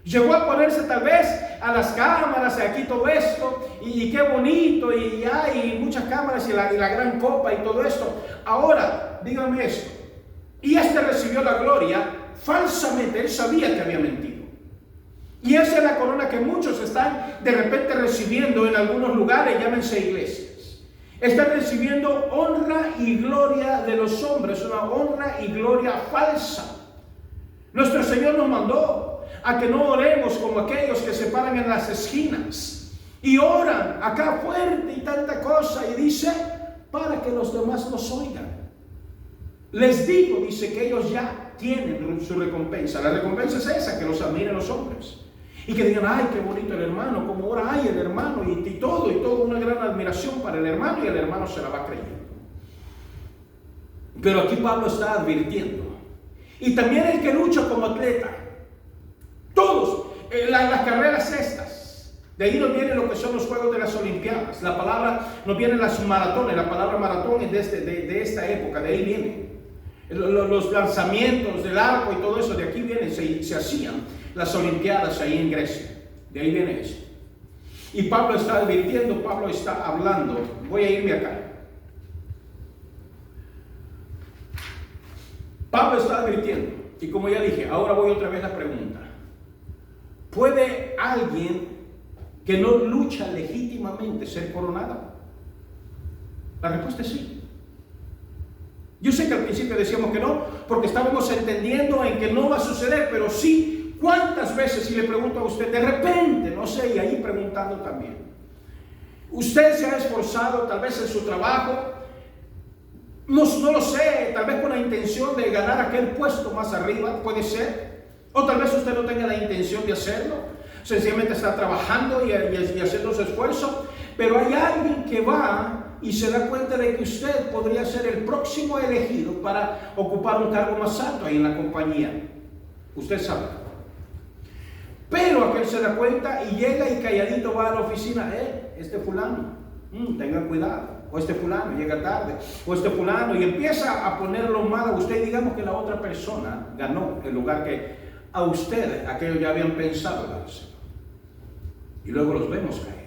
Llegó a ponerse tal vez a las cámaras, aquí todo esto, y qué bonito, y hay muchas cámaras, y la gran copa, y todo esto. Ahora, dígame esto. Y este recibió la gloria falsamente, él sabía que había mentido. Y esa es la corona que muchos están de repente recibiendo en algunos lugares, llámense iglesias. Están recibiendo honra y gloria de los hombres, una honra y gloria falsa. Nuestro Señor nos mandó a que no oremos como aquellos que se paran en las esquinas y oran acá fuerte y tanta cosa, y dice, para que los demás nos oigan. Les digo, dice, que ellos ya tienen su recompensa. La recompensa es esa, que los admiren los hombres y que digan, ay, qué bonito el hermano, cómo ora, ay, el hermano, y todo una gran admiración para el hermano, y el hermano se la va creyendo. Pero aquí Pablo está advirtiendo. Y también el que lucha como atleta, todos, las carreras estas, de ahí nos viene lo que son los Juegos de las Olimpiadas, la palabra, nos vienen las maratones, la palabra maratón es de esta época, de ahí viene. Los lanzamientos del arco y todo eso, de aquí viene, se hacían las Olimpiadas ahí en Grecia, de ahí viene eso. Y Pablo está advirtiendo, Pablo está hablando, voy a irme acá. Pablo está advirtiendo, y como ya dije, ahora voy otra vez a la pregunta. ¿Puede alguien que no lucha legítimamente ser coronado? La respuesta es sí. Yo sé que al principio decíamos que no, porque estábamos entendiendo en que no va a suceder, pero sí, ¿cuántas veces, si le pregunto a usted, de repente, no sé, y ahí preguntando también, usted se ha esforzado tal vez en su trabajo, no lo sé, tal vez con la intención de ganar aquel puesto más arriba, puede ser, o tal vez usted no tenga la intención de hacerlo, sencillamente está trabajando y haciendo su esfuerzo, pero hay alguien que va y se da cuenta de que usted podría ser el próximo elegido para ocupar un cargo más alto ahí en la compañía. Usted sabe. Pero aquel se da cuenta y llega y calladito va a la oficina, este fulano, tenga cuidado. O este fulano llega tarde, o este fulano, y empieza a ponerlo mal a usted. Digamos que la otra persona ganó el lugar que a ustedes, aquellos ya habían pensado dárselo. Y luego los vemos caer.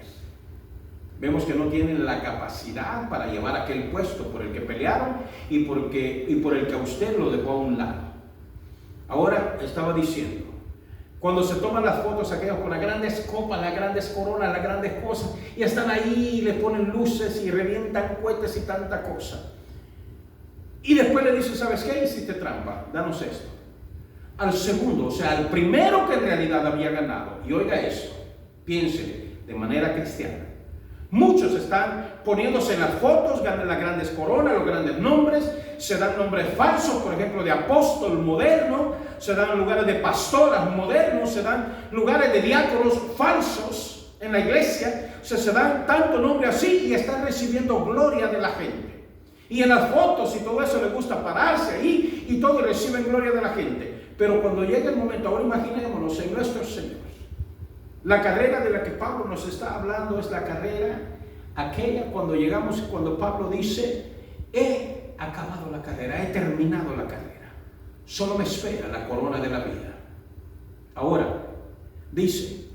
Vemos que no tienen la capacidad para llevar aquel puesto por el que pelearon y por el que a usted lo dejó a un lado. Ahora estaba diciendo, cuando se toman las fotos aquellos con las grandes copas, las grandes coronas, las grandes cosas, y están ahí y le ponen luces y revientan cohetes y tanta cosa. Y después le dicen, ¿sabes qué? Hiciste trampa, danos esto. Al segundo, o sea, al primero que en realidad había ganado, y oiga esto, piense de manera cristiana. Muchos están poniéndose en las fotos, ganan las grandes coronas, los grandes nombres, se dan nombres falsos, por ejemplo, de apóstol moderno, se dan lugares de pastoras modernos, se dan lugares de diáconos falsos en la iglesia, o sea, se dan tanto nombre así y están recibiendo gloria de la gente. Y en las fotos y todo eso les gusta pararse ahí y todo, y reciben gloria de la gente. Pero cuando llega el momento, ahora imaginémonos en nuestro Señor. La carrera de la que Pablo nos está hablando es la carrera aquella cuando llegamos, cuando Pablo dice, he acabado la carrera, he terminado la carrera. Solo me espera la corona de la vida. Ahora, dice,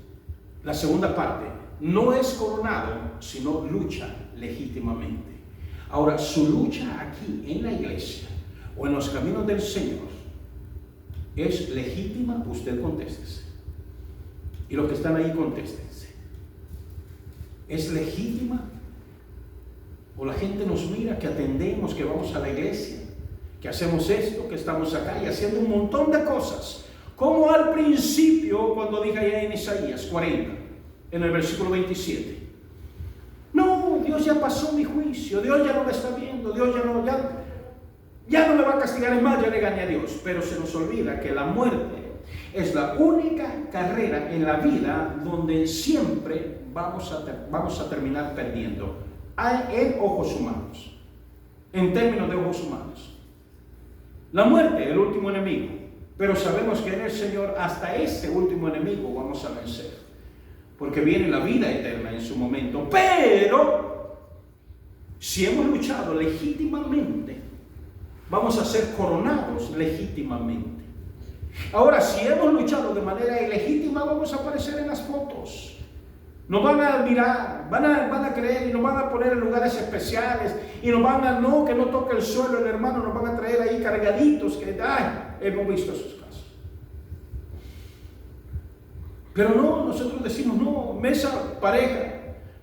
la segunda parte, no es coronado, sino lucha legítimamente. Ahora, su lucha aquí en la iglesia o en los caminos del Señor es legítima, usted contéstese. Y los que están ahí, contéstense. ¿Es legítima O la gente nos mira que atendemos, que vamos a la iglesia, que hacemos esto, que estamos acá y haciendo un montón de cosas. Como al principio, cuando dije allá en Isaías 40, en el versículo 27. No, Dios ya pasó mi juicio, Dios ya no me está viendo, Dios ya no me va a castigar, es más, ya le gané a Dios. Pero se nos olvida que la muerte es la única carrera en la vida donde siempre vamos a terminar perdiendo. En ojos humanos, en términos de ojos humanos. La muerte, el último enemigo. Pero sabemos que en el Señor hasta ese último enemigo vamos a vencer. Porque viene la vida eterna en su momento. Pero si hemos luchado legítimamente, vamos a ser coronados legítimamente. Ahora, si hemos luchado de manera ilegítima, vamos a aparecer en las fotos. Nos van a admirar, van a creer y nos van a poner en lugares especiales. Y nos van a, no, que no toque el suelo el hermano, nos van a traer ahí cargaditos, que hemos visto esos casos. Pero no, nosotros decimos, no, mesa, pareja,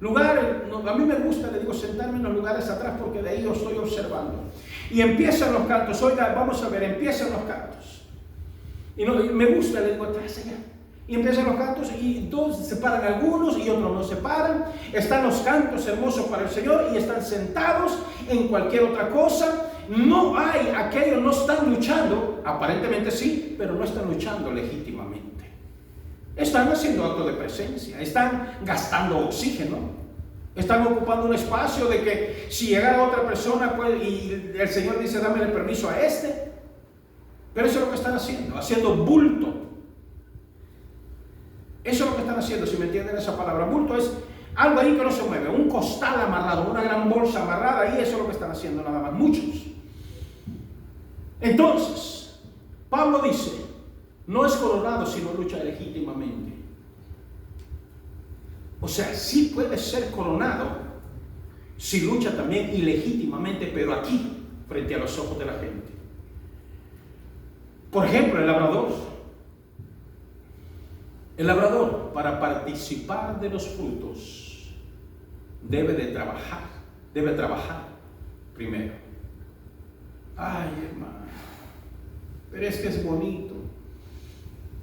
lugares, no, a mí me gusta, le digo, sentarme en los lugares atrás porque de ahí yo estoy observando. Y empiezan los cantos, oiga, vamos a ver, empiezan los cantos. Y no, me gusta, le digo, atrás allá. Y empiezan los cantos y todos se paran algunos y otros no se paran. Están los cantos hermosos para el Señor y están sentados en cualquier otra cosa. No hay, aquellos no están luchando, aparentemente sí, pero no están luchando legítimamente. Están haciendo acto de presencia, están gastando oxígeno, están ocupando un espacio de que si llega otra persona pues, y el Señor dice, dame el permiso a este. Pero eso es lo que están haciendo bulto. Eso es lo que están haciendo, si me entienden esa palabra. Bulto es algo ahí que no se mueve, un costal amarrado, una gran bolsa amarrada, ahí eso es lo que están haciendo nada más, muchos. Entonces, Pablo dice, no es coronado si no lucha legítimamente. O sea, sí puede ser coronado si lucha también ilegítimamente, pero aquí, frente a los ojos de la gente. Por ejemplo, el labrador. El labrador, para participar de los frutos, debe trabajar primero. Ay, hermano, pero es que es bonito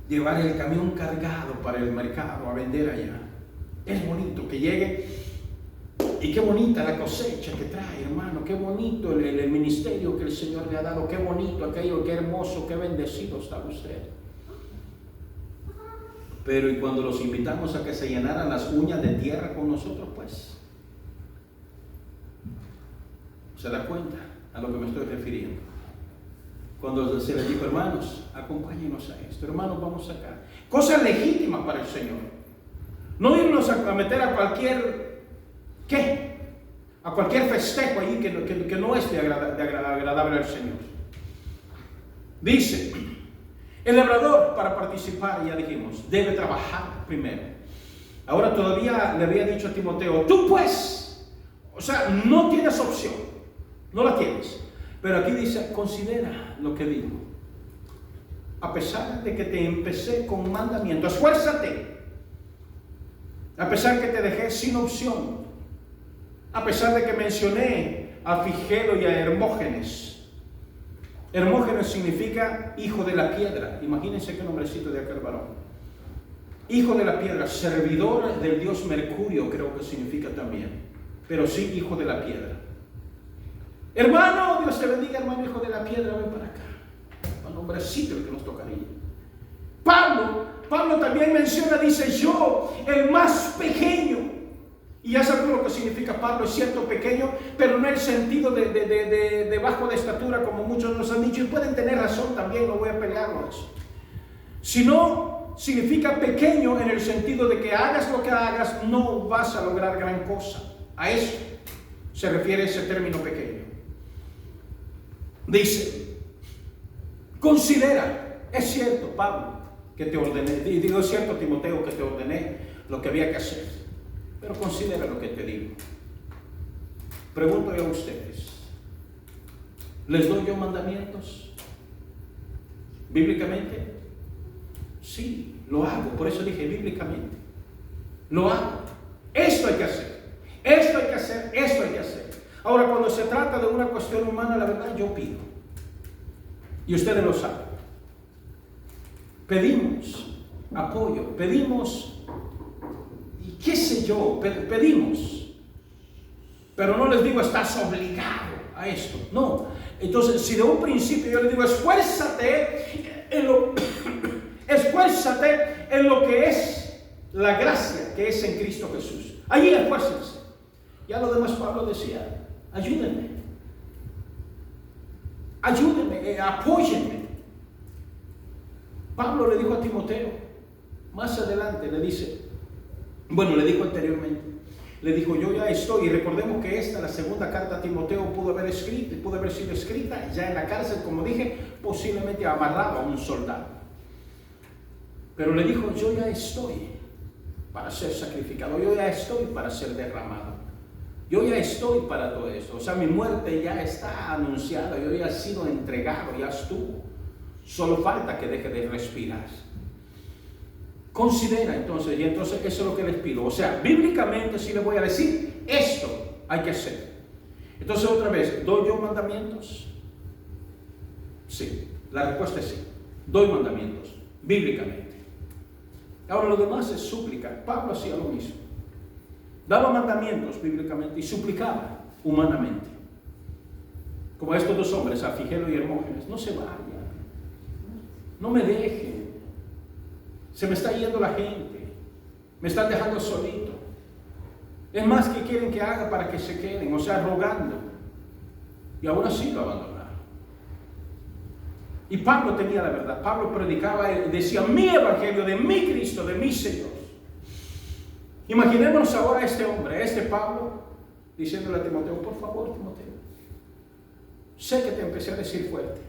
llevar el camión cargado para el mercado a vender allá. Es bonito que llegue y qué bonita la cosecha que trae, hermano, qué bonito el ministerio que el Señor le ha dado, qué bonito aquello, qué hermoso, qué bendecido está usted. Pero y cuando los invitamos a que se llenaran las uñas de tierra con nosotros, pues, ¿se da cuenta a lo que me estoy refiriendo? Cuando se les dijo, hermanos, acompáñenos a esto, hermanos, vamos acá. Cosa legítima para el Señor. No irnos a meter a cualquier, ¿qué? A cualquier festejo allí que no es de agradable al Señor. Dice, el labrador para participar, ya dijimos, debe trabajar primero. Ahora todavía le había dicho a Timoteo, tú pues, o sea, no tienes opción, no la tienes. Pero aquí dice, considera lo que digo. A pesar de que te empecé con mandamiento, esfuérzate. A pesar que te dejé sin opción. A pesar de que mencioné a Figelo y a Hermógenes. Hermógenes significa hijo de la piedra. Imagínense qué nombrecito de aquel varón. Hijo de la piedra, servidor del dios Mercurio, creo que significa también. Pero sí, hijo de la piedra. Hermano, Dios te bendiga, hermano, hijo de la piedra, ven para acá. Un nombrecito el que nos tocaría. Pablo también menciona, dice, yo, el más pequeño. Y ya saben lo que significa Pablo, es cierto, pequeño, pero no en el sentido de bajo de estatura, como muchos nos han dicho, y pueden tener razón también, no voy a pelearlo eso. Sino, significa pequeño en el sentido de que hagas lo que hagas, no vas a lograr gran cosa. A eso se refiere ese término pequeño. Dice, considera, es cierto, Pablo, que te ordené, y digo, es cierto, Timoteo, que te ordené lo que había que hacer, pero considera lo que te digo. Pregunto yo a ustedes, ¿les doy yo mandamientos? ¿Bíblicamente? Sí, lo hago, por eso dije bíblicamente. Lo hago. Esto hay que hacer, esto hay que hacer, esto hay que hacer. Ahora, cuando se trata de una cuestión humana, la verdad yo pido. Y ustedes lo saben. Pedimos apoyo, pedimos, y qué sé yo, pedimos. Pero no les digo, estás obligado a esto. No. Entonces, si de un principio yo les digo, esfuérzate en lo que es la gracia que es en Cristo Jesús. Allí esfuércense. Ya lo demás Pablo decía, ayúdenme, apóyenme. Pablo le dijo a Timoteo, más adelante le dice, le dijo anteriormente, le dijo, yo ya estoy, y recordemos que la segunda carta a Timoteo pudo haber sido escrita ya en la cárcel, como dije, posiblemente amarrado a un soldado. Pero le dijo, yo ya estoy para ser sacrificado, yo ya estoy para ser derramado, yo ya estoy para todo eso. O sea, mi muerte ya está anunciada, yo ya he sido entregado, ya estuvo. Solo falta que deje de respirar. Considera entonces, y entonces eso es lo que les pido. O sea, bíblicamente sí les voy a decir, esto hay que hacer. Entonces otra vez, ¿doy yo mandamientos? Sí, la respuesta es sí. Doy mandamientos, bíblicamente. Ahora lo demás es súplica. Pablo hacía lo mismo. Daba mandamientos bíblicamente y suplicaba humanamente. Como estos dos hombres, a Figelo y Hermógenes, no se vayan, no me dejen, se me está yendo la gente, me están dejando solito. Es más, que quieren que haga para que se queden, o sea, rogando. Y aún así lo abandonaron. Y Pablo tenía la verdad. Pablo predicaba, decía, mi evangelio, de mi Cristo, de mi Señor. Imaginémonos ahora a este hombre, a este Pablo, diciéndole a Timoteo, por favor, Timoteo, sé que te empecé a decir fuerte,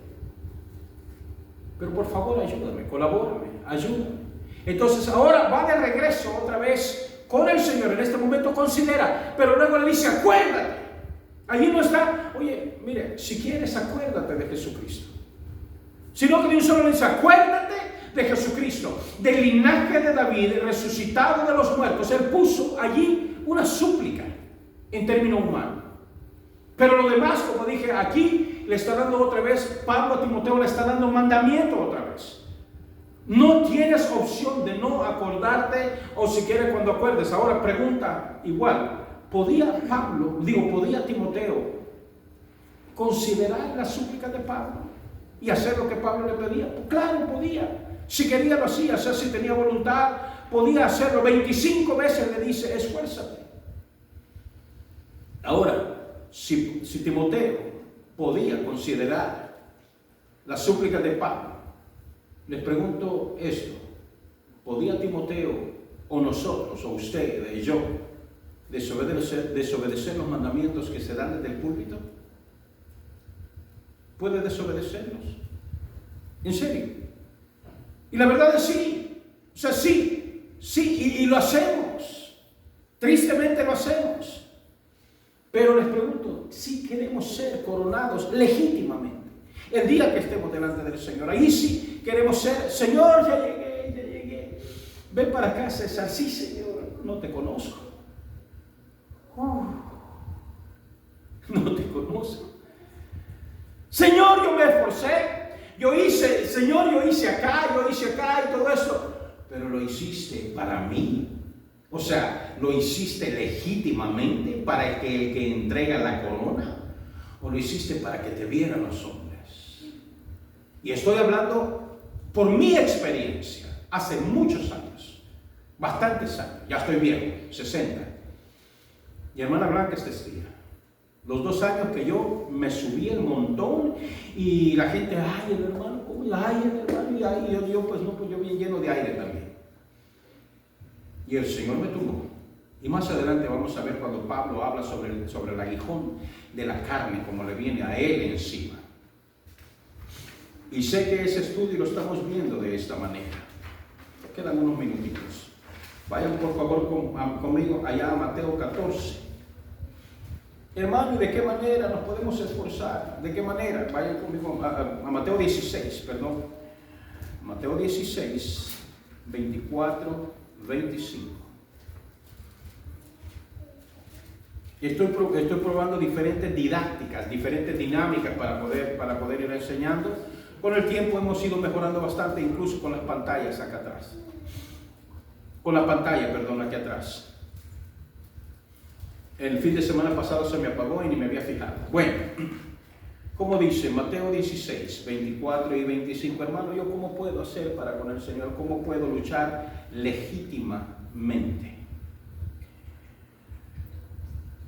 pero por favor ayúdame, colabórame, ayúdame. Entonces ahora va de regreso otra vez con el Señor. En este momento considera, pero luego le dice, acuérdate. Allí no está, oye, mire, si quieres acuérdate de Jesucristo. Sino que de un solo le dice, acuérdate de Jesucristo, del linaje de David, resucitado de los muertos. Él puso allí una súplica en términos humanos. Pero lo demás, como dije, aquí le está dando otra vez, Pablo a Timoteo le está dando un mandamiento otra vez. No tienes opción de no acordarte, o si quieres cuando acuerdes. Ahora pregunta igual, ¿podía Timoteo considerar la súplica de Pablo y hacer lo que Pablo le pedía? Pues claro, podía. Si quería lo hacía, o sea, si tenía voluntad, podía hacerlo. 25 veces le dice, esfuérzate. Ahora, si Timoteo podía considerar la súplica de Pablo, les pregunto esto, ¿podía Timoteo o nosotros, o usted, y yo, desobedecer los mandamientos que se dan desde el púlpito? ¿Puede desobedecerlos? ¿En serio? Y la verdad es sí. O sea, sí, y lo hacemos. Tristemente lo hacemos. Pero les pregunto, si queremos ser coronados legítimamente, el día que estemos delante del Señor, ahí sí queremos ser, Señor, ya llegué. Ven para acá, César. Sí, Señor, no te conozco. No te conozco. Señor, yo me esforcé. Yo hice acá y todo eso. Pero lo hiciste para mí. O sea, ¿lo hiciste legítimamente para el que entrega la corona? ¿O lo hiciste para que te vieran los hombres? Y estoy hablando por mi experiencia, hace muchos años, bastantes años, ya estoy viejo, 60. Mi hermana Blanca es testigo. Los 2 años que yo me subí el montón y la gente, ay, el hermano, ¿cómo el aire, hermano? Y yo bien lleno de aire también. Y el Señor me tumbó. Y más adelante vamos a ver cuando Pablo habla sobre el aguijón de la carne, como le viene a él encima. Y sé que ese estudio lo estamos viendo de esta manera. Quedan unos minutitos. Vayan por favor conmigo allá a Mateo 14. Hermano, ¿y de qué manera nos podemos esforzar? ¿De qué manera? Vayan conmigo a Mateo 16, perdón. Mateo 16, 24, 25. Estoy probando diferentes didácticas, diferentes dinámicas para poder ir enseñando. Con el tiempo hemos ido mejorando bastante, incluso con las pantallas acá atrás. Con la pantalla, perdón, aquí atrás. El fin de semana pasado se me apagó y ni me había fijado. Bueno, como dice Mateo 16, 24 y 25, hermano, ¿yo cómo puedo hacer para con el Señor? ¿Cómo puedo luchar legítimamente?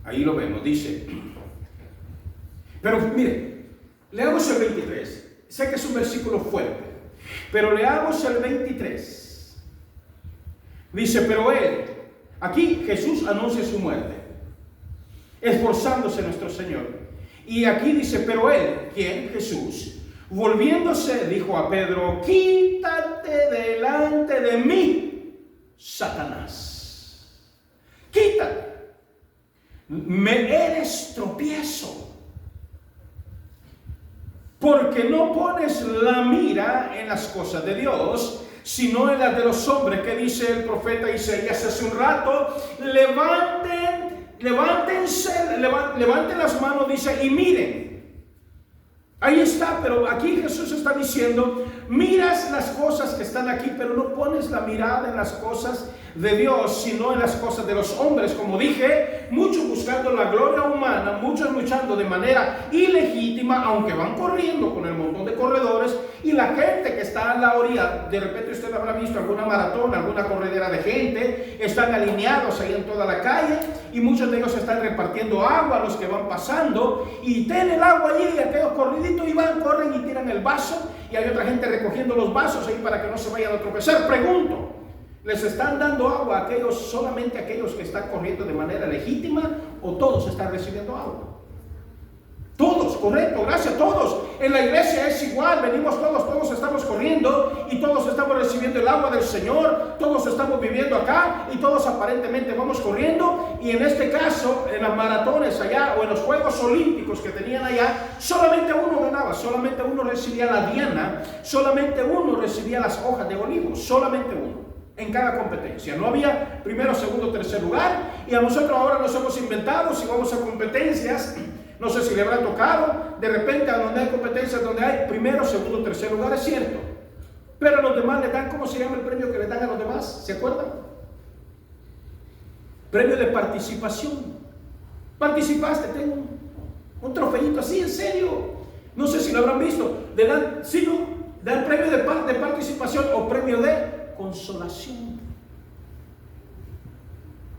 Ahí lo vemos, dice. Pero mire, leamos el 23. Sé que es un versículo fuerte, pero leamos el 23. Dice, pero él, aquí Jesús anuncia su muerte, esforzándose nuestro Señor. Y aquí dice, pero él, ¿quién? Jesús, volviéndose, dijo a Pedro, quítate delante de mí, Satanás. Quítate. Me eres tropiezo. Porque no pones la mira en las cosas de Dios, sino en las de los hombres, que dice el profeta Isaías hace un rato. Levanten las manos, dice, y miren. Ahí está, pero aquí Jesús está diciendo, miras las cosas que están aquí, pero no pones la mirada en las cosas de Dios, sino en las cosas de los hombres. Como dije, muchos buscando la gloria humana, muchos luchando de manera ilegítima, aunque van corriendo con el montón de corredores, y la gente que está a la orilla, de repente usted habrá visto alguna maratón, alguna corredera de gente, están alineados ahí en toda la calle, y muchos de ellos están repartiendo agua a los que van pasando, y tienen el agua allí, y aquellos corriditos, y van, corren y tiran el vaso, y hay otra gente recogiendo los vasos ahí para que no se vayan a tropezar. Pregunto, ¿les están dando agua a aquellos, solamente aquellos que están corriendo de manera legítima, o todos están recibiendo agua? Todos, correcto, gracias, todos. En la iglesia es igual, venimos todos estamos corriendo y todos estamos recibiendo el agua del Señor, todos estamos viviendo acá y todos aparentemente vamos corriendo. Y en este caso, en las maratones allá o en los Juegos Olímpicos que tenían allá, solamente uno ganaba, solamente uno recibía la diana, solamente uno recibía las hojas de olivo, solamente uno. En cada competencia, no había primero, segundo, tercer lugar. Y a nosotros ahora nos hemos inventado, si vamos a competencias, no sé si le habrá tocado, de repente a donde hay competencias donde hay primero, segundo, tercer lugar, es cierto, pero a los demás le dan, ¿cómo se llama el premio que le dan a los demás? ¿Se acuerdan? Premio de participación. Participaste, tengo un trofeito así, en serio, no sé si lo habrán visto, le dan, sí, no, dan premio de participación o premio de consolación.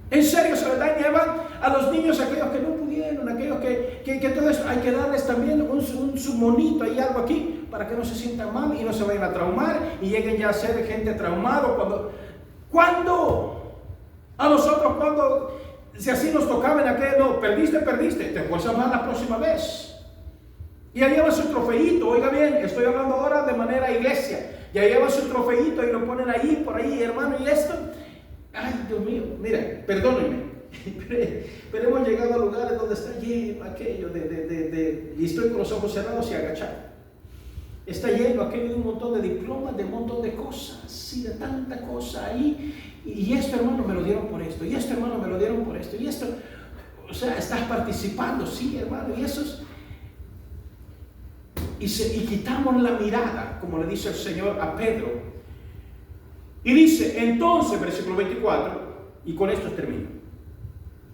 En serio, se le dan, llevan a los niños, aquellos que no pudieron, aquellos que todo eso, hay que darles también su monito y algo aquí para que no se sientan mal y no se vayan a traumar y lleguen ya a ser gente traumada. ¿Cuándo? A nosotros, cuando, si así nos tocaba en aquel, no, perdiste, te esfuerzas más la próxima vez. Y ahí lleva su trofeito, oiga bien, estoy hablando ahora de manera iglesia. Ya lleva su trofeito y lo ponen ahí, por ahí, hermano, y esto. Ay, Dios mío, mira, perdónenme, pero hemos llegado a lugares donde está lleno aquello y estoy con los ojos cerrados y agachado. Está lleno aquello de un montón de diplomas, de un montón de cosas, y de tanta cosa ahí. Y esto, hermano, me lo dieron por esto, y esto, hermano, me lo dieron por esto, y esto. O sea, estás participando, sí, hermano, y eso es. Y quitamos la mirada, como le dice el Señor a Pedro. Y dice, entonces, versículo 24, y con esto termino.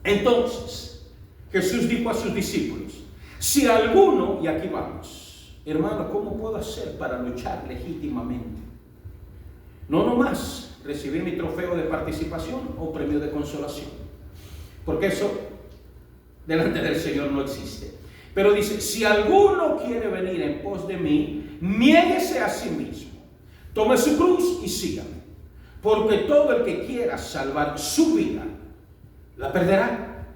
Entonces, Jesús dijo a sus discípulos, si alguno, y aquí vamos, hermano, ¿cómo puedo hacer para luchar legítimamente? No nomás recibir mi trofeo de participación o premio de consolación, porque eso delante del Señor no existe. Pero dice, si alguno quiere venir en pos de mí, niéguese a sí mismo, tome su cruz y sígame. Porque todo el que quiera salvar su vida, la perderá.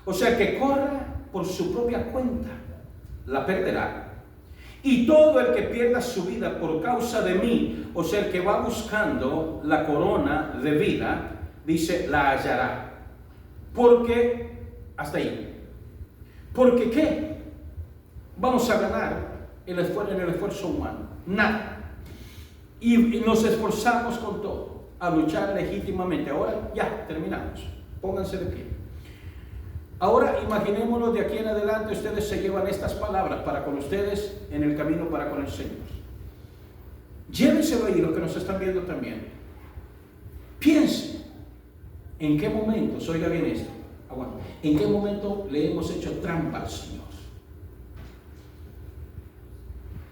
O sea, que corra por su propia cuenta, la perderá. Y todo el que pierda su vida por causa de mí, o sea, el que va buscando la corona de vida, dice, la hallará. Porque, hasta ahí. Porque ¿qué? Vamos a ganar en el esfuerzo humano. Nada. Y nos esforzamos con todo a luchar legítimamente. Ahora ya terminamos. Pónganse de pie. Ahora imaginémonos de aquí en adelante, ustedes se llevan estas palabras para con ustedes en el camino para con el Señor. Llévenselo ahí, los que nos están viendo también. Piensen, ¿en qué momentos, oiga bien esto, aguanta, en qué momento le hemos hecho trampa al Señor?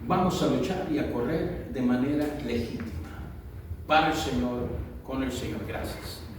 Vamos a luchar y a correr de manera legítima para el Señor, con el Señor. Gracias.